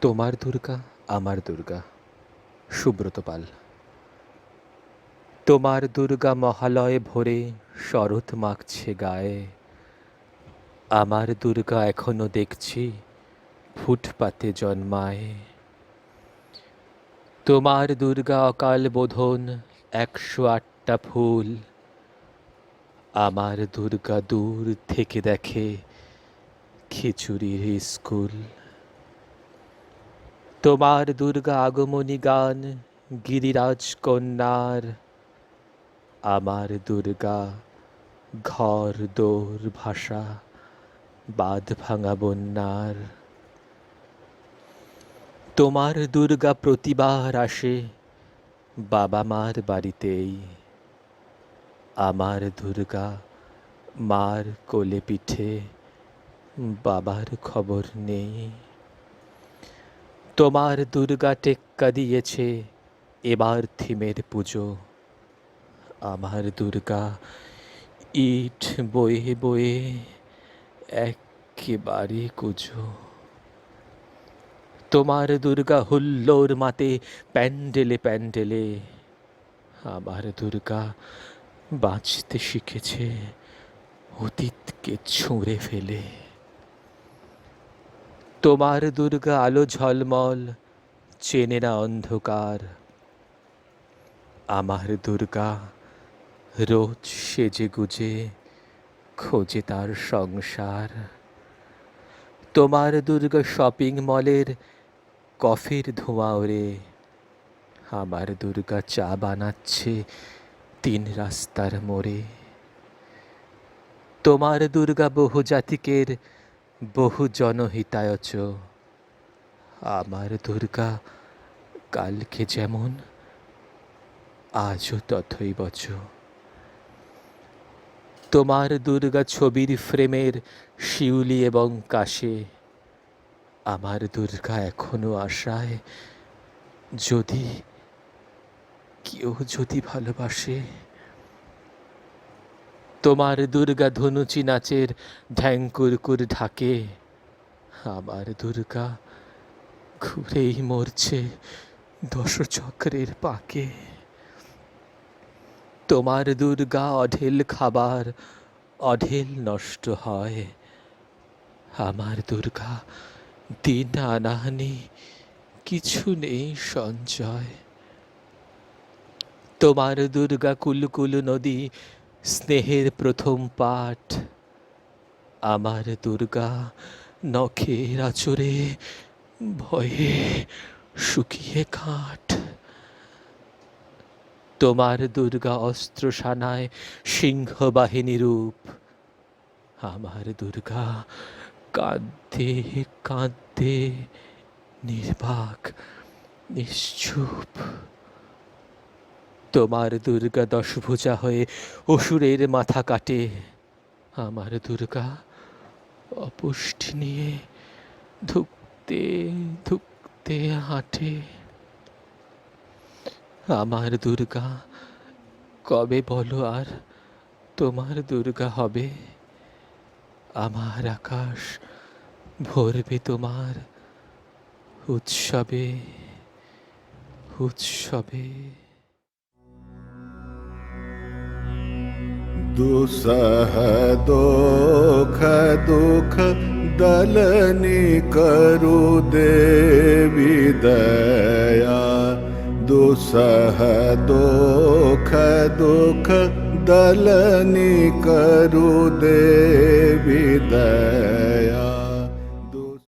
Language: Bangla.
তোমার দুর্গা আমার দুর্গা। সুব্রত পাল। তোমার দুর্গা মহালয়ে ভোরে শরৎ মাখছে গায়ে। আমার দুর্গা এখনো দেখছি ফুটপাতে জন্মায়। তোমার দুর্গা অকাল বোধন 108টা ফুল। আমার দুর্গা দূর থেকে দেখে খিচুড়ির স্কুল। তোমার দুর্গা আগমনী গান গিরিরাজ কন্যার। আমার দুর্গা ঘর দোর ভাষা বাঁধ ভাঙা বন্যার। তোমার দুর্গা প্রতিবার আসে বাবা মার বাড়িতেই। আমার দুর্গা মার কোলে পিঠে বাবার খবর নেই। তোমার দুর্গা টেক্কা দিয়েছে এবার থিমের পুজো। আমার দুর্গা ইট বয়ে বয়ে একেবারে কুজো। তোমার দুর্গা হুল্লোড় মাতে প্যান্ডেলে প্যান্ডেলে। আমার দুর্গা বাঁচতে শিখেছে অতীতকে ছুঁড়ে ফেলে। তোমার দুর্গা আলো ঝলমল চেনে না অন্ধকার। আমার দুর্গা রোজ সেজে গুজে খোঁজে তার সংসার। তোমার দুর্গা শপিং মলের কফির ধোঁয়া ওড়ে। আমার দুর্গা চা বানাচ্ছে 3 রাস্তার মোড়ে। তোমার দুর্গা বহু জাতিকের বহু জনহিতায়চ। আমার দুর্গা কালকে যেমন আজও তথৈবচ। তোমার দুর্গা ছবির ফ্রেমের শিউলি এবং কাশে। আমার দুর্গা এখনো আশায় যদি কেউ যদি ভালোবাসে। তোমার দুর্গা ধনুচি নাচের ঢ্যাঙ্কুরকুর ঢাকে। আমার দুর্গা ঘুরেই মরছে দশচক্রের পাকে। তোমার দুর্গা অঢেল খাবার অঢেল নষ্ট হয়। আমার দুর্গা দিন আনাহানি কিছু নেই সঞ্চয়। তোমার দুর্গা কুলকুল নদী স্নেহের প্রথম পাঠ। আমার দুর্গা নখের আঁচড়ে ভয়ে শুকিয়ে কাঠ। তোমার দুর্গা অস্ত্রসানায় সিংহবাহিনী রূপ। আমার দুর্গা কাঁদতে কাঁদতে নির্বাক নিশ্চুপ। তোমার দুর্গা দশভুজা হয়ে অসুরের মাথা কাটে। আমার দুর্গা অপুষ্টি নিয়ে ধুকতে ধুকতে হাঁটে। আমার দুর্গা কবে বলো আর তোমার দুর্গা হবে। আমার আকাশ ভরবে তোমার উৎসবে উৎসবে। दुसह दोख दुख दलनी करु देवी दया। दुसह दोख दुख दलनी करु देवी दया।